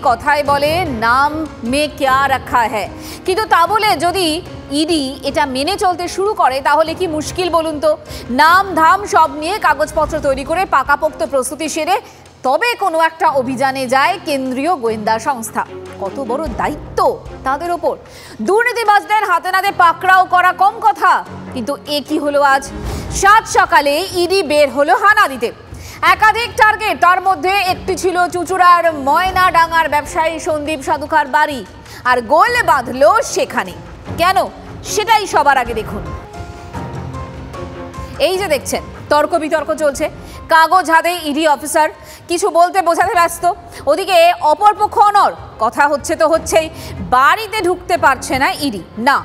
কথায় বলে নাম মে ক্যা রাখা হ্যায়, কিন্তু তা বলে যদি ইডি এটা মেনে চলতে শুরু করে তাহলে কি মুশকিল বলুন তো। নাম ধাম সব নিয়ে কাগজপত্র তৈরি করে পাকাপোক্ত প্রস্তুতি সেরে তবে কোনো একটা অভিযানে যায় কেন্দ্রীয় গোয়েন্দা সংস্থা। কত বড় দায়িত্ব তাদের ওপর। দুর্নীতিবাজদের হাতে নাতে পাকড়াও করা কম কথা, কিন্তু এ কি হলো আজ? সাত সকালে ইডি বের হলো হানা দিতে। একাধিক টার্গেট, তার মধ্যে একটি ছিল চুঁচুড়ার ময়নাডাঙ্গার ব্যবসায়ী সন্দীপ সাধুকার বাড়ি, আর গোল বাঁধলো সেখানে। কেন, সেটাই সবার আগে দেখুন। এই যে দেখছেন তর্ক বিতর্ক চলছে, কাগজ হাতে ইডি অফিসার কিছু বলতে বোঝাতে ব্যস্ত, ওদিকে অপরপক্ষ অনড়। কথা হচ্ছে তো হচ্ছেই, বাড়িতে ঢুকতে পারছে না ইডি, না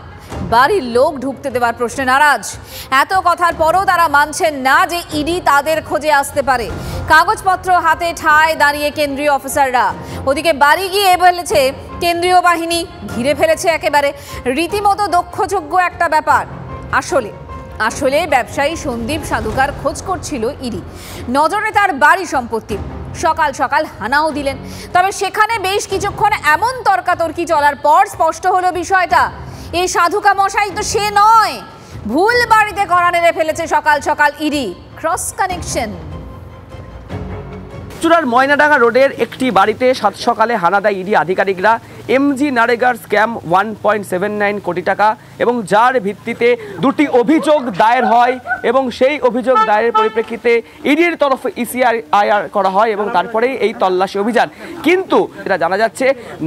বাড়ির লোক ঢুকতে দেওয়ার প্রশ্নে নারাজ। এত কথার পরও তারা মানছেন না যে ইডি তাদের খোঁজে আসতে পারে। কাগজপত্র হাতে ঠায় দাঁড়িয়ে কেন্দ্রীয় অফিসাররা। ওদিকে বাড়ি গিয়ে বলেছে কেন্দ্রীয় বাহিনী ঘিরে ফেলেছে একেবারে, রীতিমতো দক্ষযোগ্য একটা ব্যাপার। আসলে ব্যবসায়ী সন্দীপ সাধুকার খোঁজ করছিল ইডি, নজরে তার বাড়ি সম্পত্তি। সকাল সকাল হানাও দিলেন, তবে সেখানে বেশ কিছুক্ষণ এমন তর্কাতর্কি চলার পর স্পষ্ট হলো বিষয়টা, এই সাধুকা মশাই তো সে নয়, ভুল বাড়িতে কড়া নেড়ে ফেলেছে সকাল সকাল ইডি। Cross connection. চুঁচুড়ার ময়নাডাঙ্গা রোডের একটি বাড়িতে সাত সকালে হানা দেয় ইডি আধিকারিকরা। এমজি নারেগার স্ক্যাম 1.79 কোটি টাকা, এবং যার ভিত্তিতে দুটি অভিযোগ দায়ের হয়, এবং সেই অভিযোগ দায়েরের পরিপ্রেক্ষিতে ইডির তরফে ইসিআইআর করা হয়, এবং তারপরেই এই তল্লাশি অভিযান। কিন্তু এটা জানা যাচ্ছে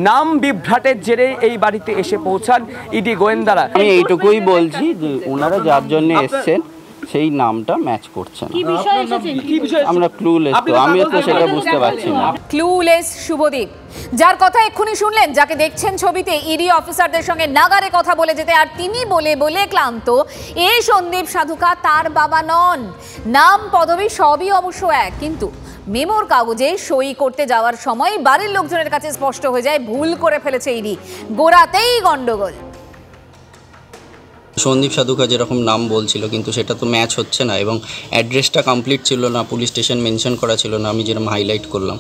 নাম বিভ্রাটের জেরে এই বাড়িতে এসে পৌঁছান ইডি গোয়েন্দারা। আমি এইটুকুই বলছি যে ওনারা যার জন্য এসছেন সেই নামটা ম্যাচ করছে না। আমরা ক্লুলেস, তো আমি তো সেটা বুঝতে পারছি না। ক্লুলেস শুভদীপ, যার কথা এক্ষুনি শুনলেন, যাকে দেখছেন ছবিতে ইডি অফিসারদের সঙ্গে নাগারে কথা বলে যেতে, আর তিনি বলে বলে ক্লান্ত, এই সন্দীপ সাধুকা তার বাবা নন। নাম পদবি সবই অবশ্য এক, কিন্তু মেমোর কাগজে সই করতে যাওয়ার সময় বাড়ির লোকজনের কাছে স্পষ্ট হয়ে যায় ভুল করে ফেলেছে ইডি। গোড়াতেই গন্ডগোল। সন্দীপ সাধুকা যেরকম নাম বলছিল, কিন্তু সেটা তো ম্যাচ হচ্ছে না, এবং অ্যাড্রেসটা কমপ্লিট ছিল না, পুলিশ স্টেশন মেনশন করা ছিল না। আমি যেরকম হাইলাইট করলাম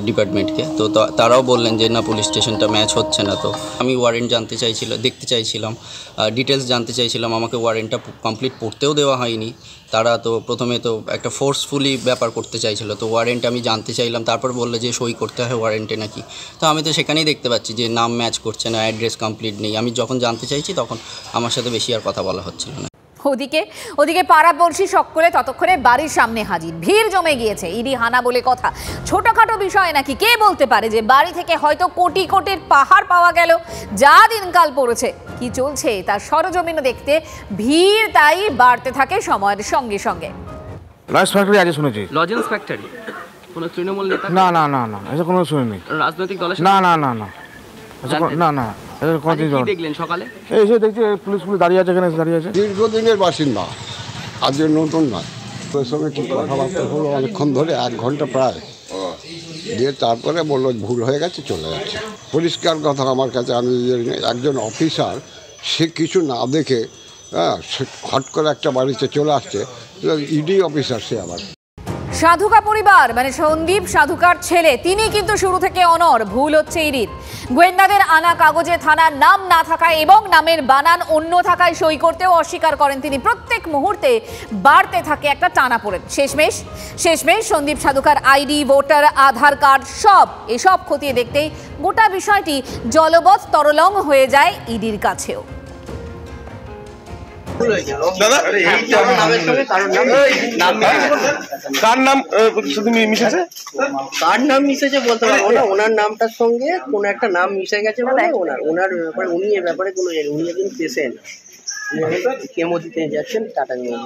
ডিপার্টমেন্টকে, তো তারাও বললেন যে না, পুলিশ স্টেশনটা ম্যাচ হচ্ছে না। তো আমি ওয়ারেন্ট দেখতে চাইছিলাম, ডিটেলস জানতে চাইছিলাম। আমাকে ওয়ারেন্টটা কমপ্লিট পড়তেও দেওয়া হয়নি। তারা তো প্রথমে তো একটা ফোর্সফুলি ব্যাপার করতে চাইছিল, তো ওয়ারেন্ট আমি জানতে চাইলাম, তারপর বললো যে সই করতে হয় ওয়ারেন্টে নাকি। তো আমি তো সেখানেই দেখতে পাচ্ছি যে নাম ম্যাচ করছে না, অ্যাড্রেস কমপ্লিট নেই। আমি যখন জানতে চাইছি তখন আমার সাথে বেশি আর কথা বলা হচ্ছিল না। ওদিকে পাড়াপড়শি সকলে ততক্ষণে বাড়ির সামনে হাজির, ভিড় জমে গিয়েছে। ইডি হানা বলে কথা, ছোটখাটো বিষয় নাকি? কে বলতে পারে যে বাড়ি থেকে হয়তো কোটি কোটির পাহাড় পাওয়া গেল? যা দিনকাল পড়েছে, কি চলছে তার সরজমিনে দেখতে ভিড় তাই বাড়তে থাকে সময়ের সঙ্গে সঙ্গে। লজেন্স ফ্যাক্টরি আগে শুনেছি। লজেন্স ফ্যাক্টরি কোনো তৃণমূল নেতা? না না না না, এটা কোনো শুনিনি। রাজনৈতিক দলের? না না না না না না, কি দেখলেন সকালে? এই যে দেখছি পুলিশ দাঁড়িয়ে আছে, এখানে দাঁড়িয়ে আছে। দীর্ঘদিনের বাসিন্দা, আজকে নতুন নয়। ওর সঙ্গে ঠিক কথাবার্তা হলো অনেকক্ষণ ধরে, 1 ঘন্টা প্রায়, দিয়ে তারপরে বললো ভুল হয়ে গেছে, চলে যাচ্ছে। পরিষ্কার কথা আমার কাছে, আমি একজন অফিসার, সে কিছু না দেখে সে হট করে একটা বাড়িতে চলে আসছে, ইডি অফিসার সে আবার। সাধুকা পরিবার মানে সন্দীপ সাধুকার ছেলে, তিনি কিন্তু শুরু থেকে অনড়, ভুল হচ্ছে ইডির। গোয়েন্দাদের আনা কাগজে থানার নাম না থাকায় এবং নামের বানান অন্য থাকায় সই করতেও অস্বীকার করেন তিনি। প্রত্যেক মুহূর্তে বাড়তে থাকে একটা টানাপোড়েন। শেষমেশ সন্দীপ সাধুকার আইডি, ভোটার, আধার কার্ড এসব খতিয়ে দেখতেই গোটা বিষয়টি জলবৎ তরলং হয়ে যায় ইডির কাছেও। কার নাম মিশেছে? কার নাম মিশেছে বলতে পারবো না, ওনার নামটার সঙ্গে কোনো একটা নাম মিশে গেছে বলে ওনার ব্যাপারে, উনি এ ব্যাপারে কোনো জানি, উনি একজন পেশেন্ট, কেমো দিতে যাচ্ছেন টাটা নিয়ে,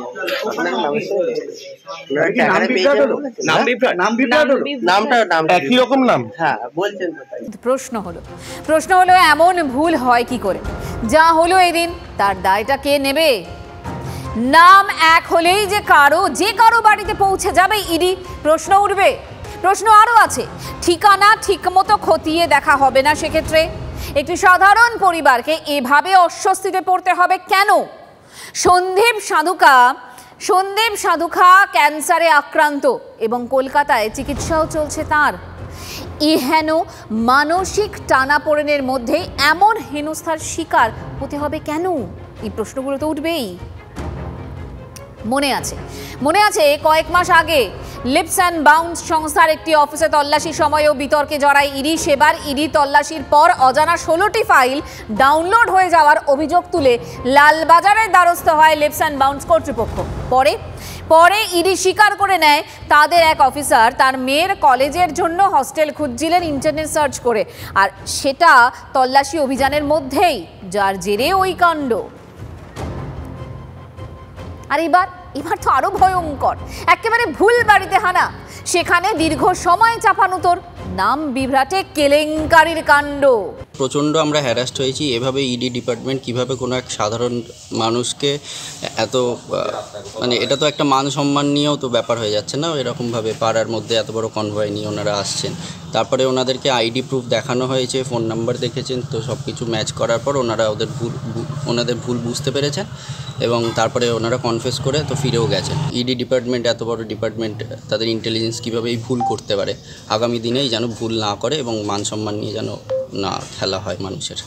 ওনার নামের সঙ্গে নামটা একই রকম নাম। হ্যাঁ বলছেন। প্রশ্ন হলো এমন ভুল হয় কি করে? যা হলো এদিন তার দায়টা কে নেবে? নাম এক হলেই যে কারো বাড়িতে পৌঁছে যাবে ইডি? প্রশ্ন উঠবে। প্রশ্ন আরো আছে, ঠিকানা ঠিকমতো খতিয়ে দেখা হবে না সেক্ষেত্রে? একটি সাধারণ পরিবারকে এভাবে অস্বস্তিতে পড়তে হবে কেন? সন্দীপ সাধুকা ক্যান্সারে আক্রান্ত এবং কলকাতায় চিকিৎসাও চলছে তার। এহেন মানসিক টানাপোড়েনের মধ্যে এমন হেনস্থার শিকার হতে হবে কেন? এই প্রশ্নগুলো তো উঠবেই। মনে আছে কয়েক মাস আগে লিপস অ্যান্ড বাউন্স সংস্থার একটি অফিসে তল্লাশির সময়ও বিতর্কে জড়ায় ইডি। সেবার ইডি তল্লাশির পর অজানা 16টি ফাইল ডাউনলোড হয়ে যাওয়ার অভিযোগ তুলে লালবাজারের দ্বারস্থ হয় লিপস অ্যান্ড বাউন্স কর্তৃপক্ষ। পরে ইডি স্বীকার করে নেয় তাদের এক অফিসার তার মেয়ের কলেজের জন্য হস্টেল খুঁজছিলেন ইন্টারনেট সার্চ করে, আর সেটা তল্লাশি অভিযানের মধ্যেই, যার জেরে ওই কাণ্ড। আর এবার তো আরো ভয়ঙ্কর, একেবারে ভুল বাড়িতে হানা, সেখানে দীর্ঘ সময় চাপানুতোর, নাম বিভ্রাটে কেলেঙ্কারির কাণ্ড। প্রচণ্ড আমরা হ্যারাস্ট হয়েছি। এভাবে ইডি ডিপার্টমেন্ট কিভাবে কোনো এক সাধারণ মানুষকে এত মানে এটা তো একটা মান সম্মান নিয়েও তো ব্যাপার হয়ে যাচ্ছে না, এরকমভাবে পাড়ার মধ্যে এত বড় কনভয় নিয়ে ওনারা আসছেন। তারপরে ওনাদেরকে আইডি প্রুফ দেখানো হয়েছে, ফোন নাম্বার দেখেছেন, তো সব কিছু ম্যাচ করার পর ওনারা ওনাদের ভুল বুঝতে পেরেছেন এবং তারপরে ওনারা কনফেস করে তো ফিরেও গেছেন। ইডি ডিপার্টমেন্ট এত বড় ডিপার্টমেন্ট, তাদের ইন্টেলিজেন্স কীভাবে এই ভুল করতে পারে, আগামী দিনেই যেন ভুল না করে এবং মান সম্মান নিয়ে যেন না খেলা হয় মানুষের।